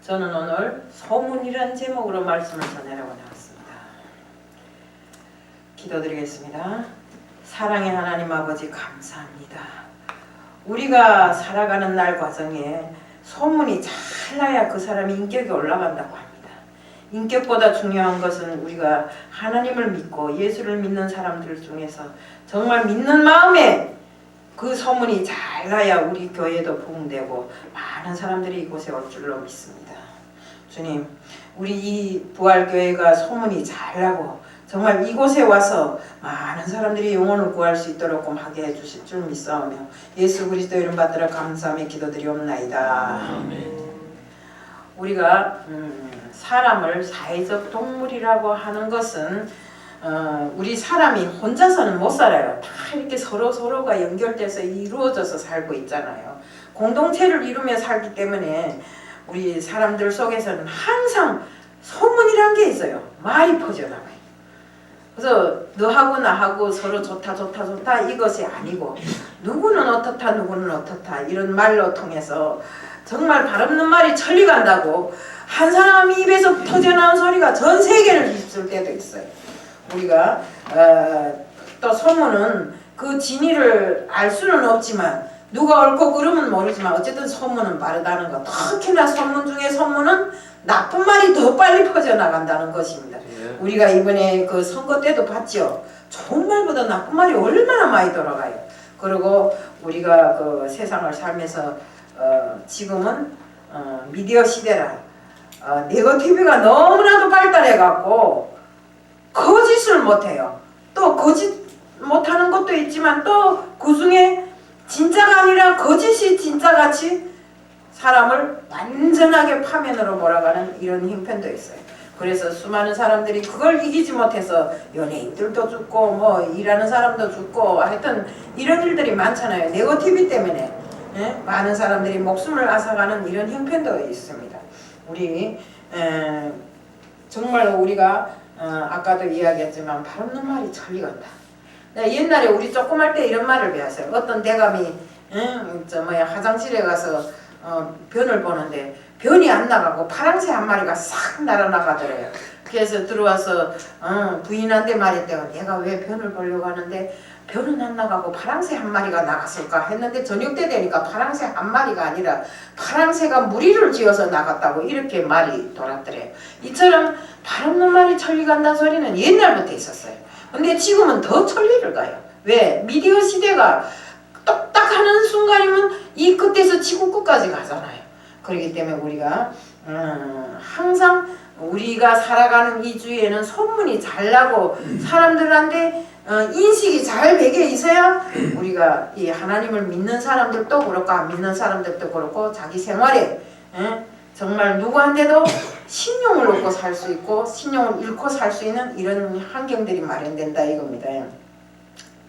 저는 오늘 소문이라는 제목으로 말씀을 전하려고 나왔습니다. 기도드리겠습니다. 사랑의 하나님 아버지 감사합니다. 우리가 살아가는 날 과정에 소문이 잘 나야 그 사람이 인격이 올라간다고 합니다. 인격보다 중요한 것은 우리가 하나님을 믿고 예수를 믿는 사람들 중에서 정말 믿는 마음에 그 소문이 잘 나야 우리 교회도 부흥되고 많은 사람들이 이곳에 올 줄로 믿습니다. 주님, 우리 이 부활교회가 소문이 잘 나고 정말 이곳에 와서 많은 사람들이 영혼을 구할 수 있도록 하게 해주실 줄 믿사오며 예수 그리스도 이름 받들어 감사하며 기도드리옵나이다. 우리가 사람을 사회적 동물이라고 하는 것은 우리 사람이 혼자서는 못 살아요. 다 이렇게 서로가 연결돼서 이루어져서 살고 있잖아요. 공동체를 이루며 살기 때문에 우리 사람들 속에서는 항상 소문이란 게 있어요. 말이 퍼져나가요. 그래서 너하고 나하고 서로 좋다 이것이 아니고 누구는 어떻다 누구는 어떻다 이런 말로 통해서 정말 바람는 말이 천리 간다고 한 사람 입에서 터져나온 소리가 전 세계를 휩쓸 때도 있어요. 우리가 또 소문은 그 진위를 알 수는 없지만 누가 옳고 그름은 모르지만 어쨌든 소문은 빠르다는 것. 특히나 소문 중에 소문은 나쁜 말이 더 빨리 퍼져나간다는 것입니다. 우리가 이번에 그 선거 때도 봤죠. 좋은 말보다 나쁜 말이 얼마나 많이 돌아가요. 그리고 우리가 그 세상을 살면서 지금은 미디어 시대라 네거티브가 너무나도 발달해갖고 거짓을 못해요. 또 거짓 못하는 것도 있지만 또 그 중에 진짜가 아니라 거짓이 진짜같이 사람을 완전하게 파면으로 몰아가는 이런 형편도 있어요. 그래서 수많은 사람들이 그걸 이기지 못해서 연예인들도 죽고 뭐 일하는 사람도 죽고 하여튼 이런 일들이 많잖아요. 네거티브 때문에 많은 사람들이 목숨을 앗아가는 이런 형편도 있습니다. 우리 정말 우리가 아까도 이야기했지만 바람는 말이 천리 간다. 옛날에 우리 조금 할 때 이런 말을 배웠어요. 어떤 대감이 화장실에 가서 변을 보는데 변이 안 나가고 파랑새 한 마리가 싹 날아나가더래요. 그래서 들어와서 부인한테 말했대요. 내가 왜 변을 보려고 하는데 변은 안 나가고 파랑새 한 마리가 나갔을까 했는데 저녁 때 되니까 파랑새 한 마리가 아니라 파랑새가 무리를 지어서 나갔다고 이렇게 말이 돌았더래요. 이처럼 바람는 말이 천리 간다는 소리는 옛날부터 있었어요. 근데 지금은 더 천리를 가요. 왜? 미디어 시대가 똑딱 하는 순간이면 이 끝에서 지구 끝까지 가잖아요. 그렇기 때문에 우리가 항상 우리가 살아가는 이 주위에는 소문이 잘 나고 사람들한테 인식이 잘 배겨 있어야 우리가 이 하나님을 믿는 사람들도 그렇고 안 믿는 사람들도 그렇고 자기 생활에 정말 누구한테도 신용을 얻고 살 수 있고 신용을 잃고 살 수 있는 이런 환경들이 마련된다 이겁니다.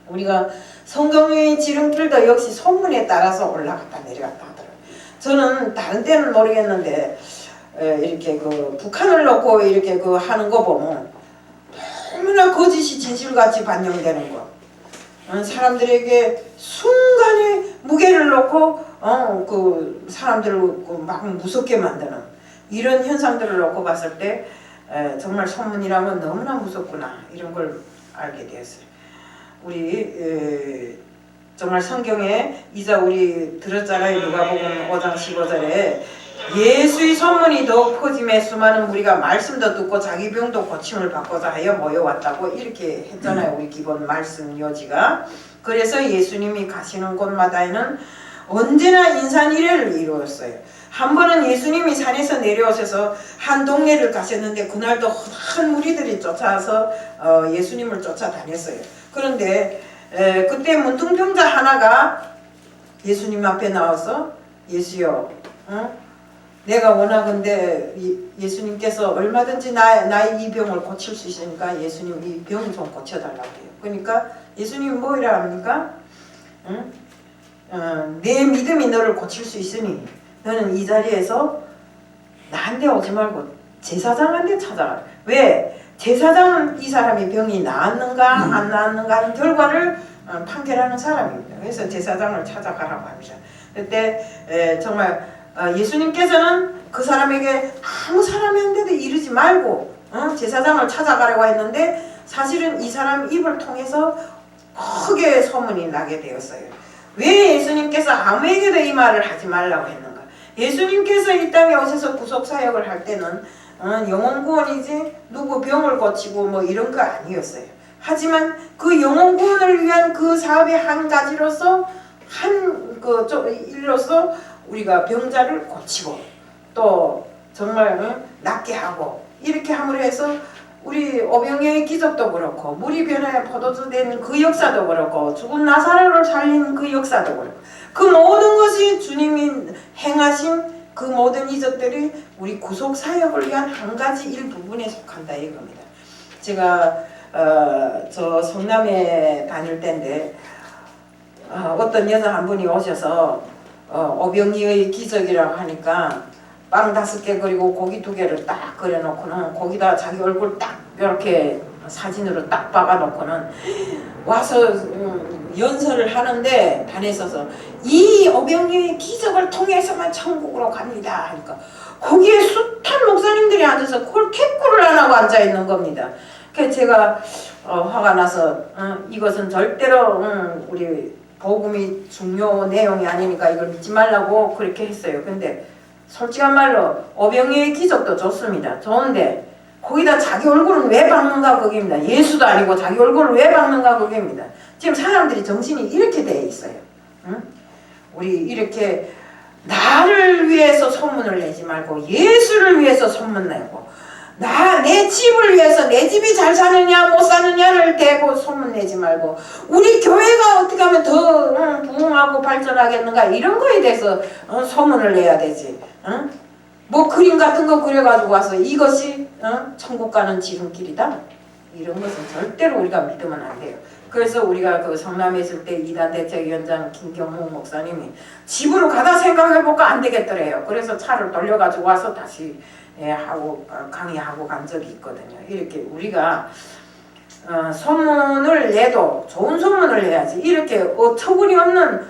우리가 성경의 지름길도 역시 소문에 따라서 올라갔다 내려갔다 하더라고요. 저는 다른 때는 모르겠는데 이렇게 그 북한을 놓고 이렇게 그 하는 거 보면 너무나 거짓이 진실같이 반영되는 거. 사람들에게 순간에 무게를 놓고 그 사람들을 막 무섭게 만드는 이런 현상들을 놓고 봤을 때 정말 소문이라면 너무나 무섭구나 이런 걸 알게 되었어요. 우리 정말 성경에 이제 우리 들었잖아요. 누가복음 5장 15절에 예수의 소문이 더욱 퍼짐에 수많은 무리가 말씀도 듣고 자기 병도 고침을 받고자 하여 모여왔다고 이렇게 했잖아요. 우리 기본 말씀 요지가. 그래서 예수님이 가시는 곳마다에는 언제나 인산이례를 이루었어요. 한 번은 예수님이 산에서 내려오셔서 한 동네를 가셨는데 그날도 큰 무리들이 쫓아와서 예수님을 쫓아다녔어요. 그런데 그때 문둥병자 하나가 예수님 앞에 나와서 예수여 내가 원하건대 예수님께서 얼마든지 나의 이 병을 고칠 수 있으니까 예수님 이 병 좀 고쳐달라고 해요. 그러니까 예수님 뭐이라 합니까? 내 믿음이 너를 고칠 수 있으니 너는 이 자리에서 나한테 오지 말고 제사장한테 찾아가. 왜? 제사장은 이 사람이 병이 나았는가 안 나았는가 하는 결과를 판결하는 사람입니다. 그래서 제사장을 찾아가라고 합니다. 그때 정말 예수님께서는 그 그 사람에게 아무 사람인데도 이르지 말고 제사장을 찾아가려고 했는데 사실은 이 사람 입을 통해서 크게 소문이 나게 되었어요. 왜 예수님께서 아무에게도 이 말을 하지 말라고 했는가? 예수님께서 이 땅에 오셔서 구속사역을 할 때는 영혼구원이지 누구 병을 고치고 뭐 이런 거 아니었어요. 하지만 그 영혼구원을 위한 그 사업의 한 가지로서 일로서 우리가 병자를 고치고 또 정말 낫게 하고 이렇게 함으로 해서 우리 오병이의 기적도 그렇고 물이 변하여 포도주 된 그 역사도 그렇고 죽은 나사로를 살린 그 역사도 그렇고 그 모든 것이 주님이 행하신 그 모든 이적들이 우리 구속사역을 위한 한 가지 일부분에 속한다 이겁니다. 제가 저 성남에 다닐 때인데 어떤 여자 한 분이 오셔서 오병이의 기적이라고 하니까 빵 5개 그리고 고기 2개를 딱 그려놓고는 거기다 자기 얼굴 딱 이렇게 사진으로 딱 박아놓고는 와서 연설을 하는데 단에 서서 이 오병이의 기적을 통해서만 천국으로 갑니다 하니까 거기에 숱한 목사님들이 앉아서 그걸 캡구를 안 하고 앉아있는 겁니다. 그래서 제가 화가 나서 이것은 절대로 우리 복음이 중요 내용이 아니니까 이걸 믿지 말라고 그렇게 했어요. 근데 솔직한 말로 오병이의 기적도 좋습니다. 좋은데 거기다 자기 얼굴은 왜 박는가 그게입니다. 예수도 아니고 자기 얼굴을 왜 박는가 그게입니다. 지금 사람들이 정신이 이렇게 돼 있어요. 우리 이렇게 나를 위해서 소문을 내지 말고 예수를 위해서 소문내고 내 집을 위해서 내 집이 잘 사느냐 못 사느냐를 대고 소문내지 말고 우리 교회가 어떻게 하면 더 부흥하고 발전하겠는가 이런 거에 대해서 소문을 내야 되지. 뭐 그림 같은 거 그려가지고 와서 이것이 천국 가는 지름길이다 이런 것은 절대로 우리가 믿으면 안 돼요. 그래서 우리가 그 성남에 있을 때 이단 대책위원장 김경호 목사님이 집으로 가다 생각해볼까 안 되겠더래요. 그래서 차를 돌려가지고 와서 다시 하고 강의하고 간 적이 있거든요. 이렇게 우리가 소문을 내도 좋은 소문을 내야지 이렇게 어처구니 없는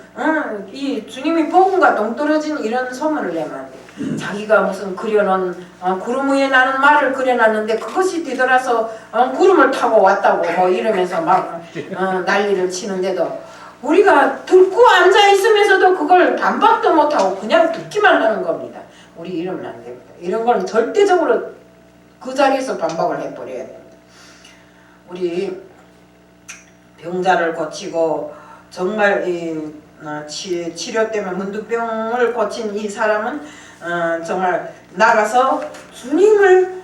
이 주님이 복음과 동떨어진 이런 소문을 내면 안 돼. 자기가 무슨 그려놓은 구름 위에 나는 말을 그려놨는데 그것이 뒤돌아서 구름을 타고 왔다고 뭐 이러면서 막 난리를 치는데도 우리가 듣고 앉아있으면서도 그걸 반박도 못하고 그냥 듣기만 하는 겁니다. 우리 이러면 안 됩니다. 이런 건 절대적으로 그 자리에서 반박을 해버려야 됩니다. 우리 병자를 고치고 정말 이 치료 때문에 문득병을 고친 이 사람은 정말 나가서 주님을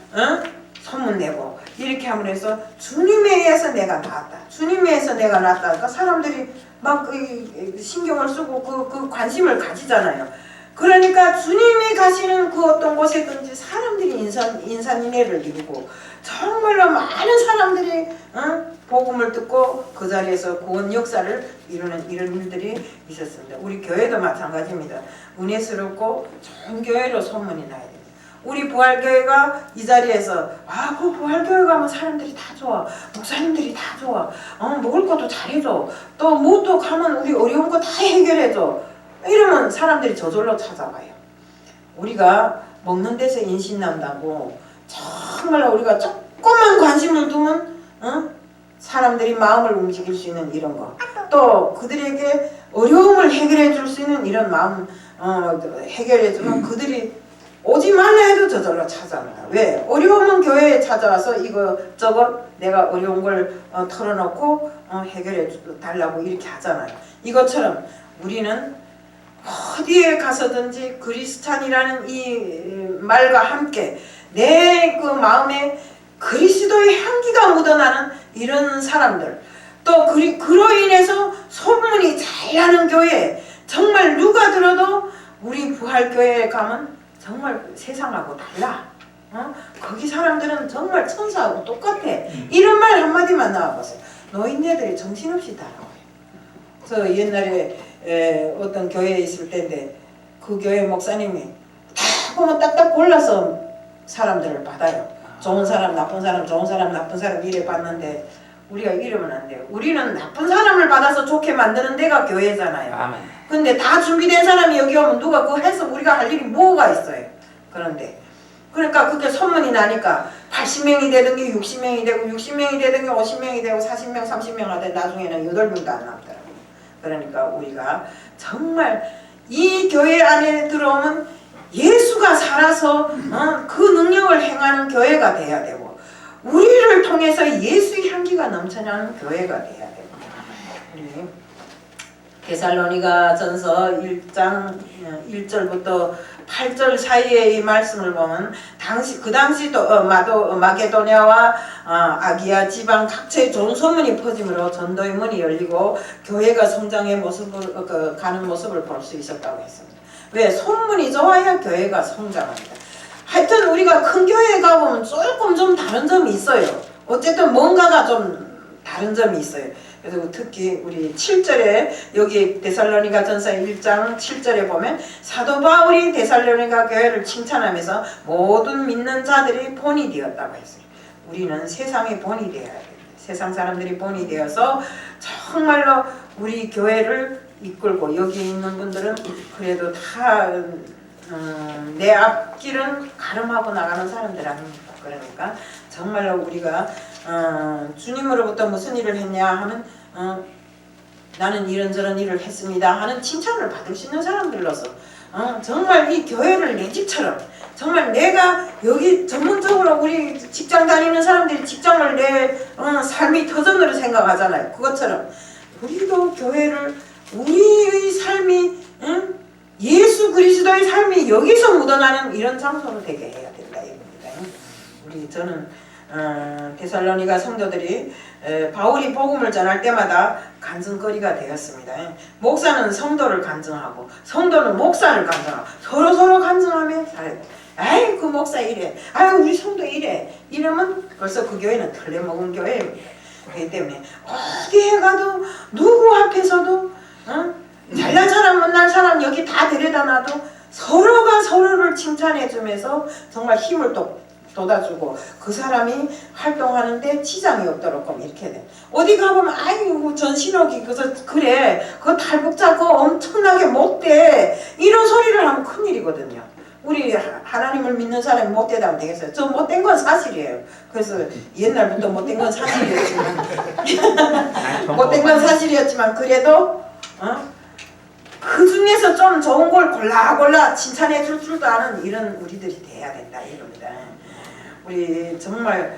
소문내고 이렇게 함으로 해서 주님에 의해서 내가 나았다. 주님에 의해서 내가 나았다. 그러니까 사람들이 막 신경을 쓰고 그 관심을 가지잖아요. 그러니까 주님이 가시는 그 어떤 곳에든지 사람들이 인산인해를 이루고 정말로 많은 사람들이 복음을 듣고 그 자리에서 구원 역사를 이루는 이런 일들이 있었습니다. 우리 교회도 마찬가지입니다. 은혜스럽고 좋은 교회로 소문이 나야 됩니다. 우리 부활교회가 이 자리에서 그 부활교회 가면 사람들이 다 좋아, 목사님들이 다 좋아, 먹을 것도 잘해줘, 또 뭐 또 가면 우리 어려운 거 다 해결해줘 이러면 사람들이 저절로 찾아와요. 우리가 먹는 데서 인신난다고 정말 우리가 조금만 관심을 두면 사람들이 마음을 움직일 수 있는 이런 거, 또 그들에게 어려움을 해결해 줄 수 있는 이런 마음 해결해 주면 그들이 오지 말라 해도 저절로 찾아옵니다. 왜? 어려우면 교회에 찾아와서 이것저것 내가 어려운 걸 털어놓고 해결해 달라고 이렇게 하잖아요. 이것처럼 우리는 어디에 가서든지 그리스찬이라는 이 말과 함께 내 그 마음에 그리스도의 향기가 묻어나는 이런 사람들, 또 그로 인해서 소문이 잘 나는 교회, 정말 누가 들어도 우리 부활교회에 가면 정말 세상하고 달라. 거기 사람들은 정말 천사하고 똑같아. 이런 말 한마디만 나와보세요. 노인네들이 정신없이 따라와요. 그래서 옛날에 어떤 교회에 있을 때인데 그 교회 목사님이 다 보면 딱딱 골라서 사람들을 받아요. 좋은 사람, 나쁜 사람, 좋은 사람, 나쁜 사람 이래 봤는데 우리가 이러면 안 돼요. 우리는 나쁜 사람을 받아서 좋게 만드는 데가 교회잖아요. 아멘. 근데 다 준비된 사람이 여기 오면 누가 그거 해서 우리가 할 일이 뭐가 있어요. 그런데 그러니까 그게 소문이 나니까 80명이 되던 게 60명이 되고 60명이 되던 게 50명이 되고 40명 30명 하다 나중에는 8명도 안 남더라고요. 그러니까 우리가 정말 이 교회 안에 들어오면 예수가 살아서 그 능력을 행하는 교회가 돼야 되고 우리를 통해서 예수의 향기가 넘쳐나는 교회가 돼야 되고 우리 데살로니가 전서 1장 1절부터 8절 사이의 이 말씀을 보면 그 당시도 마게도냐와 아기야 지방 각처에 좋은 소문이 퍼짐으로 전도의 문이 열리고 교회가 성장의 모습을 가는 모습을 볼 수 있었다고 했습니다. 왜? 소문이 좋아야 교회가 성장합니다. 하여튼 우리가 큰 교회에 가보면 조금 좀 다른 점이 있어요. 어쨌든 뭔가가 좀 다른 점이 있어요. 그래서 특히 우리 7절에 여기 데살로니가 전서 1장 7절에 보면 사도 바울이 데살로니가 교회를 칭찬하면서 모든 믿는 자들이 본이 되었다고 했어요. 우리는 세상의 본이 되어야 됩니다. 세상 사람들이 본이 되어서 정말로 우리 교회를 이끌고 여기 있는 분들은 그래도 다 내 앞길은 가름하고 나가는 사람들 아닙니까? 그러니까 정말로 우리가 주님으로부터 무슨 일을 했냐 하면 나는 이런저런 일을 했습니다 하는 칭찬을 받을 수 있는 사람들로서 정말 이 교회를 내 집처럼 정말 내가 여기 전문적으로 우리 직장 다니는 사람들이 직장을 내 삶의 터전으로 생각하잖아요. 그것처럼 우리도 교회를 우리의 삶이 예수 그리스도의 삶이 여기서 묻어나는 이런 장소로 되게 해야 된다 이겁니다. 저는 데살로니가 성도들이 바울이 복음을 전할 때마다 간증거리가 되었습니다. 목사는 성도를 간증하고 성도는 목사를 간증하고 서로 간증하며 살아야 돼. 아이 그 목사 이래, 아유 우리 성도 이래 이러면 벌써 그 교회는 털려먹은 교회입니다. 그렇기 때문에 어디에 가도 누구 앞에서도 잘난 사람 못난 사람 여기 다 데려다 놔도 서로가 서로를 칭찬해주면서 정말 힘을 또 돋아주고 그 사람이 활동하는데 지장이 없도록 이렇게 돼. 어디 가보면 아이고 전신호기 그래 그거 탈북자 그거 엄청나게 못돼 이런 소리를 하면 큰일이거든요. 우리 하나님을 믿는 사람이 못되다 하면 되겠어요. 저 못된 건 사실이에요. 그래서 옛날부터 못된 건 사실이었지만 못된 건 사실이었지만 그래도 그 중에서 좀 좋은 걸 골라 칭찬해 줄 줄도 아는 이런 우리들이 돼야 된다 이겁니다. 우리 정말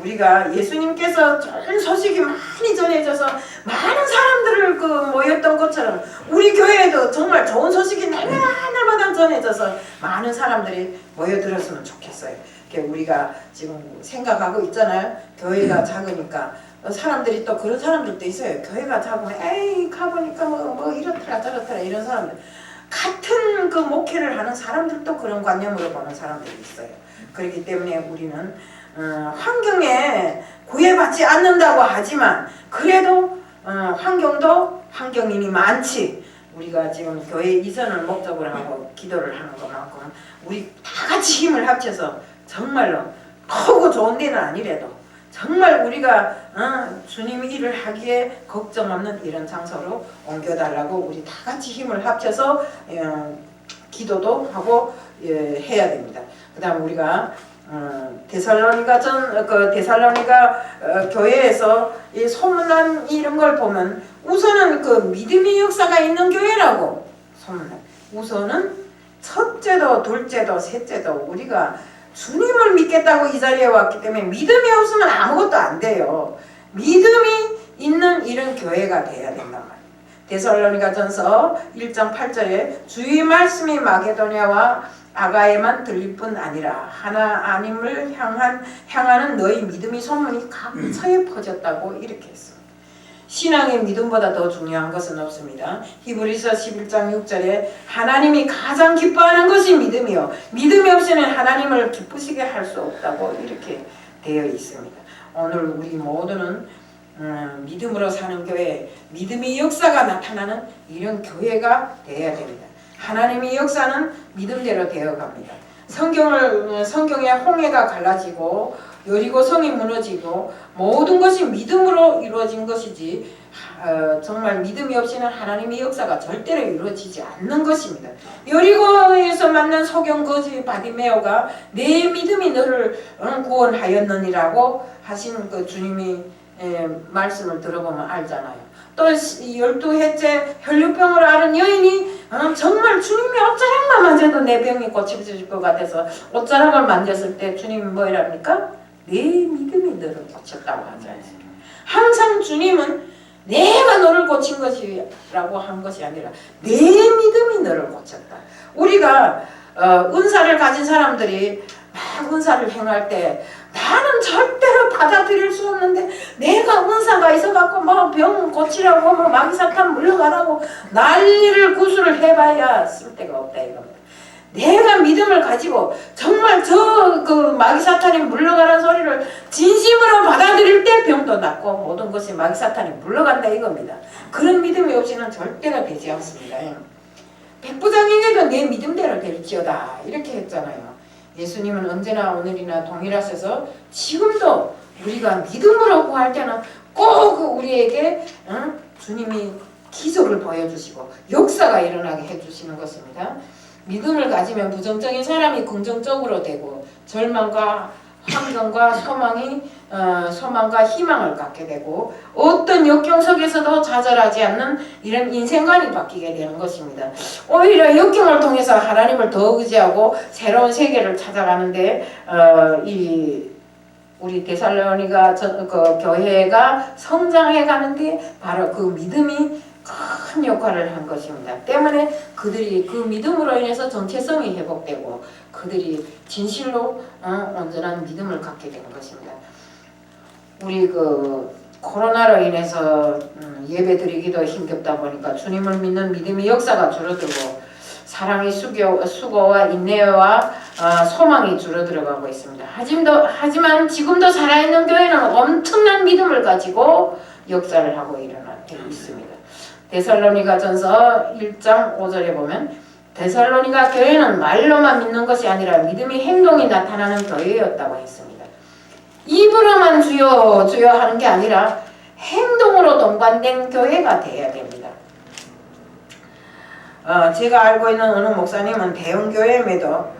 우리가 예수님께서 좋은 소식이 많이 전해져서 많은 사람들을 모였던 것처럼 우리 교회에도 정말 좋은 소식이 날마다 전해져서 많은 사람들이 모여들었으면 좋겠어요. 우리가 지금 생각하고 있잖아요. 교회가 작으니까 사람들이 또 그런 사람들도 있어요. 교회가 작으면 에이 가보니까 뭐 이렇더라 저렇더라 이런 사람들 같은 그 목회를 하는 사람들도 그런 관념으로 보는 사람들이 있어요. 그렇기 때문에 우리는 환경에 구애받지 않는다고 하지만 그래도 환경도 환경인이 많지. 우리가 지금 교회 이전을 목적으로 하고 기도를 하는 것만큼 우리 다 같이 힘을 합쳐서 정말로 크고 좋은 데는 아니래도 정말 우리가 주님 일을 하기에 걱정 없는 이런 장소로 옮겨달라고 우리 다 같이 힘을 합쳐서 기도도 하고 해야 됩니다. 그 다음 우리가 데살로니가 교회에서 이 소문난 이런 걸 보면 우선은 그 믿음의 역사가 있는 교회라고 소문나. 우선은 첫째도 둘째도 셋째도 우리가 주님을 믿겠다고 이 자리에 왔기 때문에 믿음이 없으면 아무것도 안 돼요. 믿음이 있는 이런 교회가 돼야 된단 말이에요. 데살로니가 전서 1장 8절에 주의 말씀이 마게도냐와 아가에만 들릴 뿐 아니라 하나님을 향하는 너희 믿음의 소문이 각처에 퍼졌다고 이렇게 했습니다. 신앙의 믿음보다 더 중요한 것은 없습니다. 히브리서 11장 6절에 하나님이 가장 기뻐하는 것이 믿음이요 믿음이 없이는 하나님을 기쁘시게 할 수 없다고 이렇게 되어 있습니다. 오늘 우리 모두는 믿음으로 사는 교회, 믿음의 역사가 나타나는 이런 교회가 되어야 됩니다. 하나님의 역사는 믿음대로 되어갑니다. 성경에 홍해가 갈라지고 여리고 성이 무너지고 모든 것이 믿음으로 이루어진 것이지 정말 믿음이 없이는 하나님의 역사가 절대로 이루어지지 않는 것입니다. 여리고에서 만난 소경 거지 바디메오가 내 믿음이 너를 구원하였느니라고 하신 그 주님이 말씀을 들어보면 알잖아요. 또 12해째 혈류병을 앓은 여인이 정말 주님이 옷자락만 만져도 내 병이 고쳐질 것 같아서 옷자락을 만졌을 때 주님이 뭐랍니까? 내 믿음이 너를 고쳤다고 하잖아요. 항상 주님은 내가 너를 고친 것이라고 한 것이 아니라 내 믿음이 너를 고쳤다. 우리가 은사를 가진 사람들이 막 은사를 행할 때 나는 절대로 받아들일 수 없는데 내가 은사가 있어갖고 뭐 병 고치라고 뭐 마귀사탄 물러가라고 난리를 구술을 해봐야 쓸데가 없다 이겁니다. 내가 믿음을 가지고 정말 그 마귀사탄이 물러가라는 소리를 진심으로 받아들일 때 병도 낫고 모든 것이 마귀사탄이 물러간다 이겁니다. 그런 믿음이 없이는 절대로 되지 않습니다. 백부장에게도 내 믿음대로 될지어다 이렇게 했잖아요. 예수님은 언제나 오늘이나 동일하셔서 지금도 우리가 믿음으로 구할 때는 꼭 우리에게 주님이 기적을 보여주시고 역사가 일어나게 해주시는 것입니다. 믿음을 가지면 부정적인 사람이 긍정적으로 되고 절망과 환경과 소망과 희망을 갖게 되고 어떤 역경 속에서도 좌절하지 않는 이런 인생관이 바뀌게 되는 것입니다. 오히려 역경을 통해서 하나님을 더 의지하고 새로운 세계를 찾아가는데 우리 데살로니가 그 교회가 성장해 가는데 바로 그 믿음이 큰 역할을 한 것입니다. 때문에 그들이 그 믿음으로 인해서 정체성이 회복되고 그들이 진실로 온전한 믿음을 갖게 되는 것입니다. 우리 그 코로나로 인해서 예배드리기도 힘겹다 보니까 주님을 믿는 믿음의 역사가 줄어들고 사랑의 수고와 인내와 소망이 줄어들어가고 있습니다. 하지만 지금도 살아있는 교회는 엄청난 믿음을 가지고 역사를 하고 일어나고 있습니다. 데살로니가전서 1장 5절에 보면 데살로니가 교회는 말로만 믿는 것이 아니라 믿음의 행동이 나타나는 교회였다고 했습니다. 입으로만 주여 주여 하는 게 아니라 행동으로 동반된 교회가 되어야 됩니다. 제가 알고 있는 어느 목사님은 대형교회임에도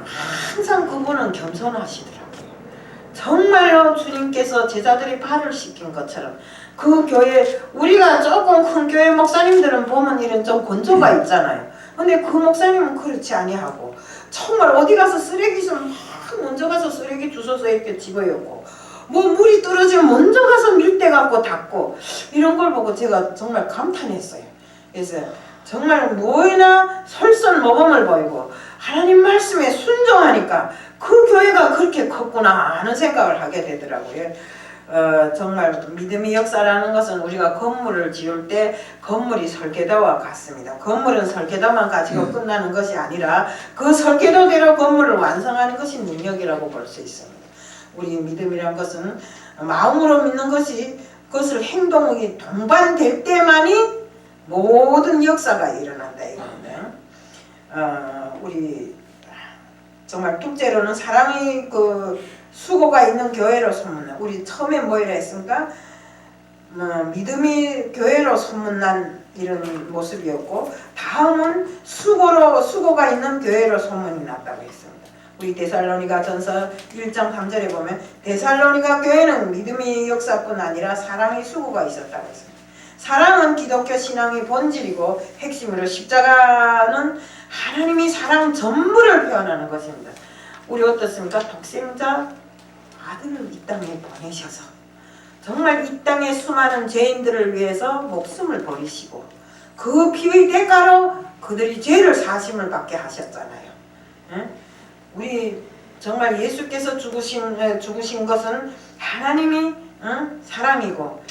항상 그분은 겸손하시더라고요. 정말로 주님께서 제자들이 발을 씻긴 것처럼 그 교회 우리가 조금 큰 교회 목사님들은 보면 이런 좀 건조가 있잖아요. 근데 그 목사님은 그렇지 아니하고 정말 어디 가서 쓰레기 있으면 막 먼저 가서 쓰레기 주워서 이렇게 집어였고 뭐 물이 떨어지면 먼저 가서 밀대 갖고 닦고 이런 걸 보고 제가 정말 감탄했어요. 그래서 정말 뭐이나 솔선모범을 보이고 하나님 말씀에 순종하니까 그 교회가 그렇게 컸구나 하는 생각을 하게 되더라고요. 정말 믿음의 역사라는 것은 우리가 건물을 지을 때 건물이 설계도와 같습니다. 건물은 설계도만 가지고 끝나는 것이 아니라 그 설계도대로 건물을 완성하는 것이 능력이라고 볼 수 있습니다. 우리 믿음이란 것은 마음으로 믿는 것이 그것을 행동이 동반될 때만이 모든 역사가 일어난다 이겁니다. 우리 정말 둘째로는 사랑의 그 수고가 있는 교회로 소문난 우리 처음에 뭐라 했습니까? 믿음이 교회로 소문난 이런 모습이었고 다음은 수고가 있는 교회로 소문이 났다고 했습니다. 우리 데살로니가전서 1장 3절에 보면 데살로니가 교회는 믿음의 역사뿐 아니라 사랑의 수고가 있었다고 했습니다. 사랑은 기독교 신앙의 본질이고 핵심으로 십자가는 하나님이 사랑 전부를 표현하는 것입니다. 우리 어떻습니까? 독생자 아들을 이 땅에 보내셔서 정말 이 땅의 수많은 죄인들을 위해서 목숨을 버리시고 그 피의 대가로 그들이 죄를 사심을 받게 하셨잖아요. 우리 정말 예수께서 죽으신 것은 하나님이 사랑이고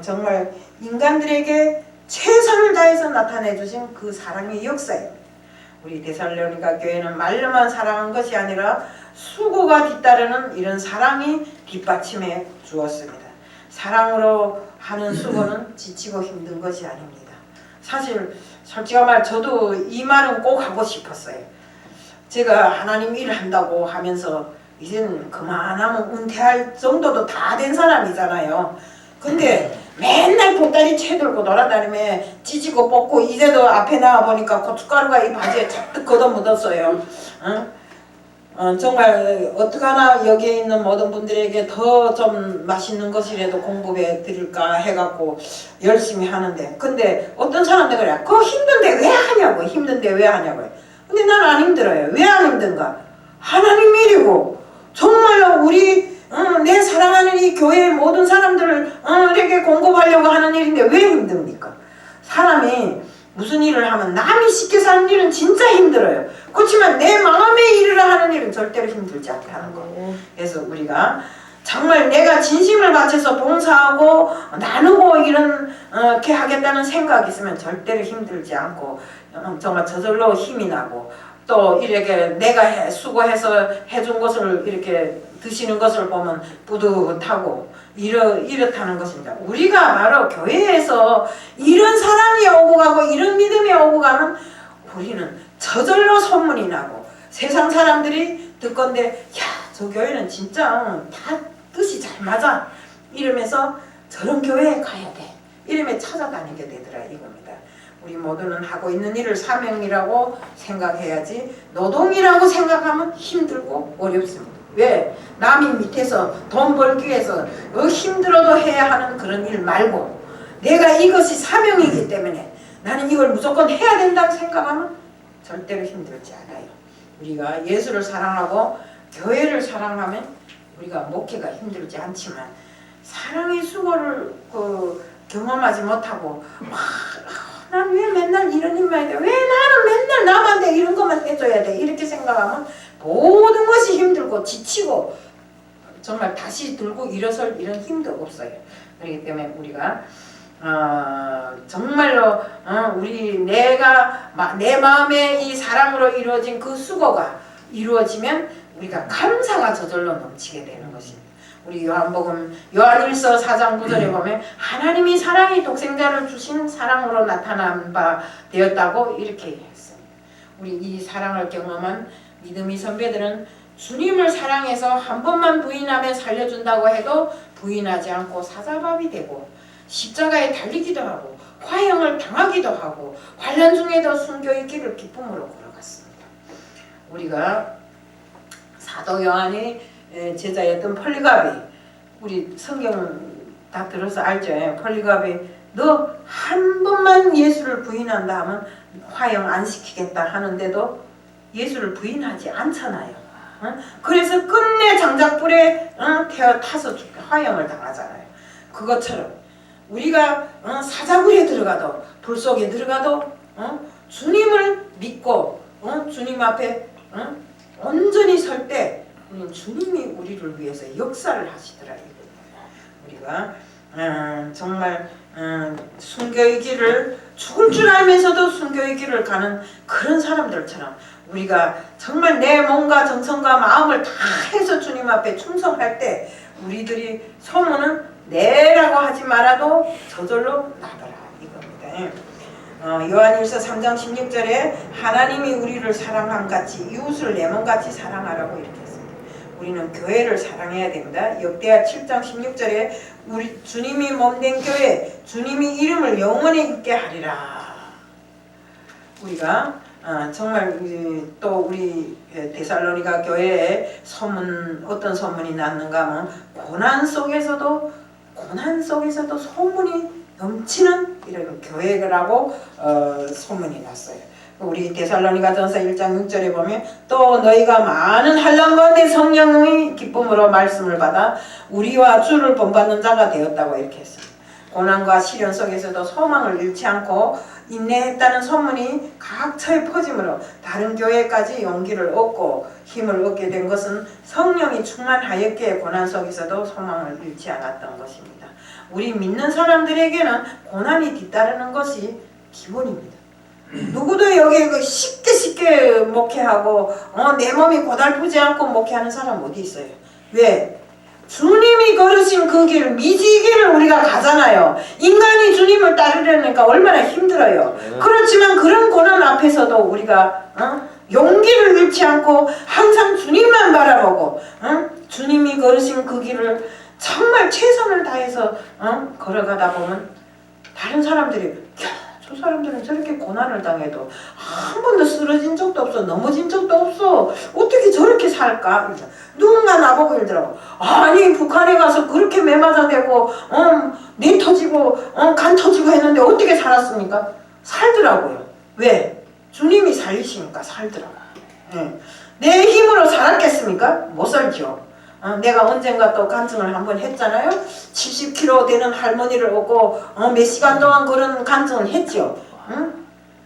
정말 인간들에게 최선을 다해서 나타내 주신 그 사랑의 역사예요. 우리 데살로니가 교회는 말로만 사랑한 것이 아니라 수고가 뒤따르는 이런 사랑이 뒷받침해 주었습니다. 사랑으로 하는 수고는 지치고 힘든 것이 아닙니다. 사실 솔직한 말 저도 이 말은 꼭 하고 싶었어요. 제가 하나님 일 한다고 하면서 이제는 그만하면 은퇴할 정도도 다 된 사람이잖아요. 근데 맨날 보따리 채 들고 돌아다니며 찢고 뽑고 이제도 앞에 나와보니까 고춧가루가 이 바지에 잔뜩 걷어 묻었어요. 정말 어떡하나 여기에 있는 모든 분들에게 더 좀 맛있는 것이라도 공급해 드릴까 해갖고 열심히 하는데, 근데 어떤 사람들 그래, 그거 힘든데 왜 하냐고, 힘든데 왜 하냐고요. 근데 난 안 힘들어요. 왜 안 힘든가? 하나님 일이고 정말로 우리 내 사랑하는 이 교회의 모든 사람들을 이렇게 공급하려고 하는 일인데 왜 힘듭니까? 사람이 무슨 일을 하면 남이 쉽게 사는 일은 진짜 힘들어요. 그렇지만 내 마음의 일을 하는 일은 절대로 힘들지 않게 하는 거예요. 그래서 우리가 정말 내가 진심을 바쳐서 봉사하고 나누고 이렇게 하겠다는 생각이 있으면 절대로 힘들지 않고 정말 저절로 힘이 나고, 또 이렇게 내가 수고해서 해준 것을 이렇게 드시는 것을 보면 뿌듯하고 이렇다는 것입니다. 우리가 바로 교회에서 이런 사랑이 오고 가고 이런 믿음이 오고 가면 우리는 저절로 소문이 나고 세상 사람들이 듣건대 야, 저 교회는 진짜 다 뜻이 잘 맞아 이러면서 저런 교회에 가야 돼 이러면 찾아다니게 되더라 이겁니다. 우리 모두는 하고 있는 일을 사명이라고 생각해야지 노동이라고 생각하면 힘들고 어렵습니다. 왜? 남이 밑에서 돈 벌기 위해서 힘들어도 해야 하는 그런 일 말고 내가 이것이 사명이기 때문에 나는 이걸 무조건 해야 된다고 생각하면 절대로 힘들지 않아요. 우리가 예수를 사랑하고 교회를 사랑하면 우리가 목회가 힘들지 않지만 사랑의 수고를 경험하지 못하고 난 왜 맨날 이런 일만 해야 돼? 왜 나는 맨날 남한테 이런 것만 해줘야 돼? 이렇게 생각하면 모든 것이 힘들고 지치고 정말 다시 들고 일어설 이런 힘도 없어요. 그렇기 때문에 우리가 정말로 내 마음의 이 사랑으로 이루어진 그 수고가 이루어지면 우리가 감사가 저절로 넘치게 되는 것입니다. 우리 요한복음 요한일서 4장 9절에 보면 하나님이 사랑이 독생자를 주신 사랑으로 나타난 바 되었다고 이렇게 했습니다. 우리 이 사랑을 경험한 믿음의 선배들은 주님을 사랑해서 한 번만 부인하면 살려준다고 해도 부인하지 않고 사자밥이 되고 십자가에 달리기도 하고 화형을 당하기도 하고 환난 중에도 순교의 길을 기쁨으로 걸어갔습니다. 우리가 사도 요한이 제자였던 폴리갑이, 우리 성경 다 들어서 알죠? 폴리갑이 너 한 번만 예수를 부인한다 하면 화형 안 시키겠다 하는데도 예수를 부인하지 않잖아요. 그래서 끝내 장작불에 타서 화형을 당하잖아요. 그것처럼 우리가 사자굴에 들어가도 불 속에 들어가도 주님을 믿고 주님 앞에 온전히 설 때 주님이 우리를 위해서 역사를 하시더라 이겁니다. 우리가 정말 순교의 길을 죽을 줄 알면서도 순교의 길을 가는 그런 사람들처럼 우리가 정말 내 몸과 정성과 마음을 다 해서 주님 앞에 충성할 때 우리들이 소문은 내라고 하지 말아도 저절로 나더라 이겁니다. 요한일서 3장 16절에 하나님이 우리를 사랑한 같이 이웃을 내 몸같이 사랑하라고 이렇게 했습니다. 우리는 교회를 사랑해야 됩니다. 역대하 7장 16절에 우리 주님이 몸된 교회 주님이 이름을 영원히 있게 하리라. 우리가 정말 또 우리 데살로니가 교회에 어떤 소문이 났는가 하면 고난 속에서도 소문이 넘치는 이런 교회라고 소문이 났어요. 우리 데살로니가전서 1장 6절에 보면 또 너희가 많은 환난 가운데 성령의 기쁨으로 말씀을 받아 우리와 주를 본받는 자가 되었다고 이렇게 했습니다. 고난과 시련 속에서도 소망을 잃지 않고 인내했다는 소문이 각처에 퍼짐으로 다른 교회까지 용기를 얻고 힘을 얻게 된 것은 성령이 충만하였기에 고난 속에서도 소망을 잃지 않았던 것입니다. 우리 믿는 사람들에게는 고난이 뒤따르는 것이 기본입니다. 누구도 여기 쉽게 목회하고 내 몸이 고달프지 않고 목회하는 사람 어디 있어요? 왜? 주님이 걸으신 그 길, 미지기를 우리가 가잖아요. 인간이 주님을 따르려니까 얼마나 힘들어요. 그렇지만 그런 고난 앞에서도 우리가 용기를 잃지 않고 항상 주님만 바라보고 주님이 걸으신 그 길을 정말 최선을 다해서 걸어가다 보면 다른 사람들이 야, 저 사람들은 저렇게 고난을 당해도 한 번도 쓰러진 적도 없어, 넘어진 적도 없어, 어떻게 저렇게 살까? 누군가 나보고 이러더라고. 아니 북한에 가서 그렇게 매 맞아대고 뇌 터지고 간 터지고 했는데 어떻게 살았습니까? 살더라고요. 왜? 주님이 살리시니까 살더라고요. 내 힘으로 살았겠습니까? 못 살죠. 내가 언젠가 또 간증을 한번 했잖아요. 70kg 되는 할머니를 얻고 몇 시간 동안 그런 간증을 했죠.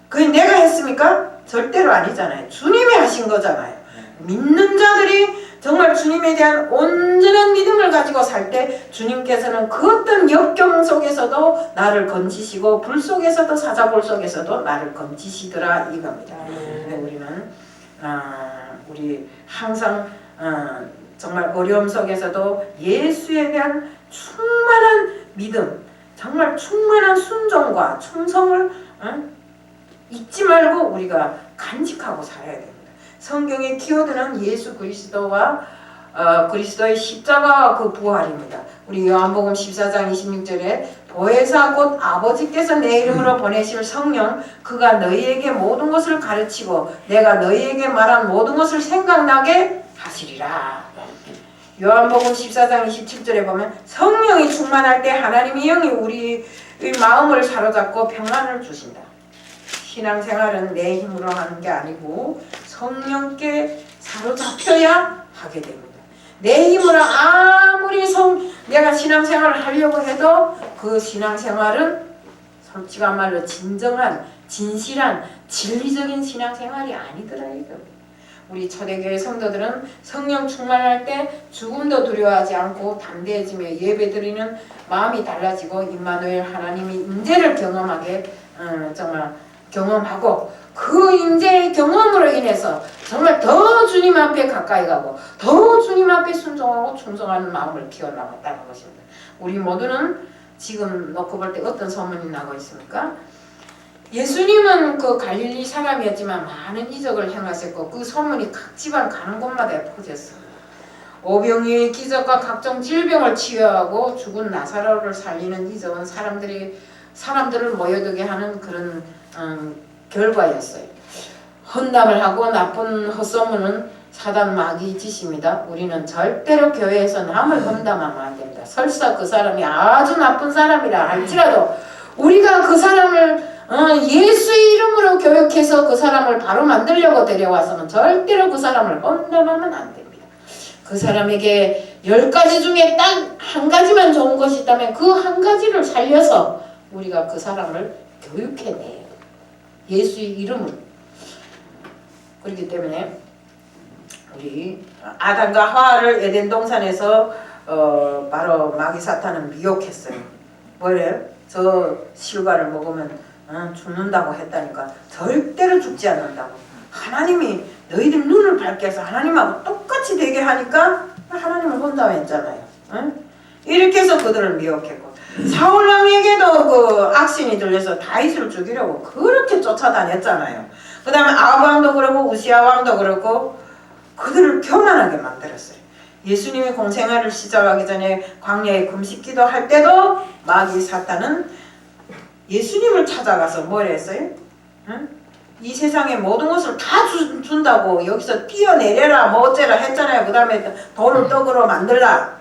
그게 내가 했습니까? 절대로 아니잖아요. 주님이 하신 거잖아요. 믿는 자들이 정말 주님에 대한 온전한 믿음을 가지고 살 때 주님께서는 그 어떤 역경 속에서도 나를 건지시고 불 속에서도 사자굴 속에서도 나를 건지시더라 이겁니다. 우리는 우리 항상 정말 어려움 속에서도 예수에 대한 충만한 믿음, 정말 충만한 순종과 충성을 잊지 말고 우리가 간직하고 살아야 됩니다. 성경의 키워드는 예수 그리스도와 그리스도의 십자가와 그 부활입니다. 우리 요한복음 14장 26절에 보혜사 곧 아버지께서 내 이름으로 보내실 성령 그가 너희에게 모든 것을 가르치고 내가 너희에게 말한 모든 것을 생각나게 하시리라. 요한복음 14장 27절에 보면 성령이 충만할 때 하나님의 영이 우리의 마음을 사로잡고 평안을 주신다. 신앙생활은 내 힘으로 하는 게 아니고 성령께 사로잡혀야 하게 됩니다. 내 힘으로 아무리 내가 신앙생활을 하려고 해도 그 신앙생활은 솔직한 말로 진정한 진실한 진리적인 신앙생활이 아니더라 이거. 우리 초대교회 성도들은 성령 충만할 때 죽음도 두려워하지 않고 담대해지며 예배드리는 마음이 달라지고 임마누엘 하나님이 임재를 경험하게 정말 경험하고 그 임재의 경험으로 인해서 정말 더 주님 앞에 가까이 가고 더 주님 앞에 순종하고 충성하는 마음을 키워나갔다는 것입니다. 우리 모두는 지금 놓고 볼 때 어떤 소문이 나고 있습니까? 예수님은 그 갈릴리 사람이었지만 많은 이적을 행하셨고 그 소문이 각 집안 가는 곳마다 퍼졌어요. 오병이의 기적과 각종 질병을 치유하고 죽은 나사로를 살리는 이적은 사람들을 모여들게 하는 그런 결과였어요. 헌담을 하고 나쁜 헛소문은 사단 마귀 짓입니다. 우리는 절대로 교회에서 남을 헌담하면 안 됩니다. 설사 그 사람이 아주 나쁜 사람이라 할지라도 우리가 그 사람을 예수의 이름으로 교육해서 그 사람을 바로 만들려고 데려와서는 절대로 그 사람을 헌담하면 안 됩니다. 그 사람에게 10가지 중에 딱 한 가지만 좋은 것이 있다면 그 한 가지를 살려서 우리가 그 사람을 교육해내요. 예수의 이름으로. 그렇기 때문에 우리 아담과 하와를 에덴 동산에서 바로 마귀 사탄은 미혹했어요. 뭐래요? 저 실과를 먹으면 죽는다고 했다니까. 절대로 죽지 않는다고. 하나님이 너희들 눈을 밝게 해서 하나님하고 똑같이 되게 하니까 하나님을 혼담했잖아요. 이렇게 해서 그들을 미혹했고 사울왕에게도 그 악신이 들려서 다윗을 죽이려고 그렇게 쫓아다녔잖아요. 그 다음에 아합 왕도 그러고 우시아 왕도 그렇고 그들을 교만하게 만들었어요. 예수님이 공생활을 시작하기 전에 광야에 금식기도 할 때도 마귀 사탄은 예수님을 찾아가서 뭘 했어요? 이 세상의 모든 것을 다 준다고 여기서 뛰어내려라 뭐 어째라 했잖아요. 그 다음에 돌을 떡으로 만들라.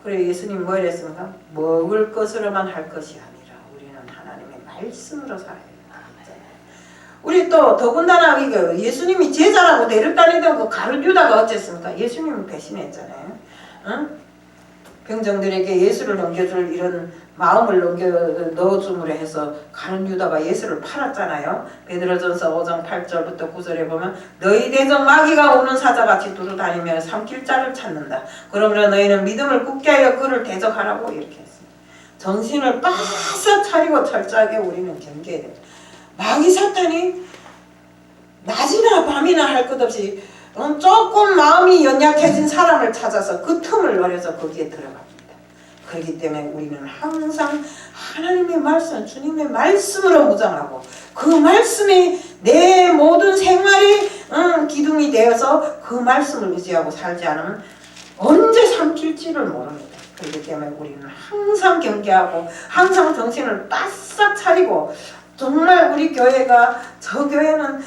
그래 예수님 뭐 이랬습니까? 먹을 것으로만 할 것이 아니라 우리는 하나님의 말씀으로 살아야 된다. 우리 또 더군다나 이거 예수님이 제자라고 데려다니던 그 가룟 유다가 어쨌습니까? 예수님을 배신했잖아요. 병정들에게 예수를 넘겨줄 이런 마음을 넣어줌으로 해서 가룟 유다가 예수를 팔았잖아요. 베드로전서 5장 8절부터 9절에 보면 너희 대적 마귀가 오는 사자같이 두루다니며 삼킬 자를 찾는다. 그러므로 너희는 믿음을 굳게 하여 그를 대적하라고 이렇게 했습니다. 정신을 바싹 차리고 철저하게 우리는 경계해야 됩니다. 마귀 사탄이 낮이나 밤이나 할 것 없이 조금 마음이 연약해진 사람을 찾아서 그 틈을 노려서 거기에 들어갑니다. 그렇기 때문에 우리는 항상 하나님의 말씀, 주님의 말씀으로 무장하고 그 말씀이 내 모든 생활의 기둥이 되어서 그 말씀을 의지하고 살지 않으면 언제 삼킬지를 모릅니다. 그렇기 때문에 우리는 항상 경계하고 항상 정신을 바싹 차리고 정말 우리 교회가 저 교회는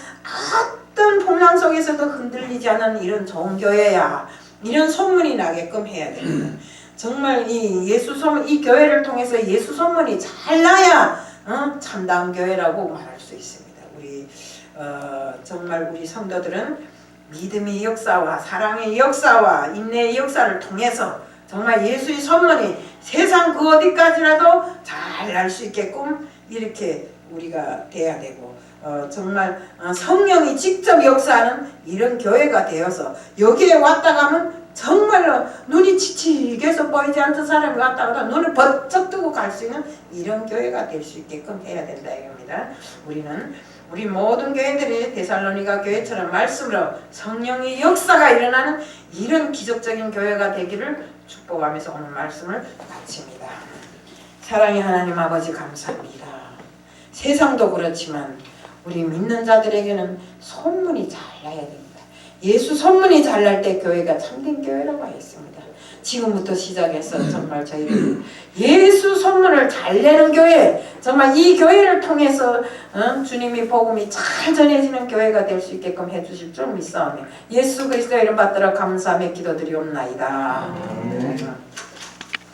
어떤 풍랑 속에서도 흔들리지 않는 이런 좋은 교회야, 이런 소문이 나게끔 해야 됩니다. 정말 이 예수 소문, 이 교회를 통해서 예수 소문이 잘 나야 참다운 교회라고 말할 수 있습니다. 우리 정말 우리 성도들은 믿음의 역사와 사랑의 역사와 인내의 역사를 통해서 정말 예수의 소문이 세상 그 어디까지라도 잘 날 수 있게끔 이렇게 우리가 돼야 되고, 정말 성령이 직접 역사하는 이런 교회가 되어서 여기에 왔다 가면 정말로 눈이 지치게서 보이지 않던 사람이 왔다 가다 눈을 번쩍 뜨고 갈 수 있는 이런 교회가 될 수 있게끔 해야 된다 이겁니다. 우리 모든 교회들이 데살로니가 교회처럼 말씀으로 성령의 역사가 일어나는 이런 기적적인 교회가 되기를 축복하면서 오늘 말씀을 마칩니다. 사랑의 하나님 아버지 감사합니다. 세상도 그렇지만 우리 믿는 자들에게는 소문이 잘 나야 됩니다. 예수 소문이 잘 날 때 교회가 참된 교회라고 했습니다. 지금부터 시작해서 정말 저희들 예수 소문을 잘 내는 교회, 정말 이 교회를 통해서 주님이 복음이 잘 전해지는 교회가 될 수 있게끔 해주실 줄 믿사오며 예수 그리스도의 이름 받들어 감사하며 기도드리옵나이다.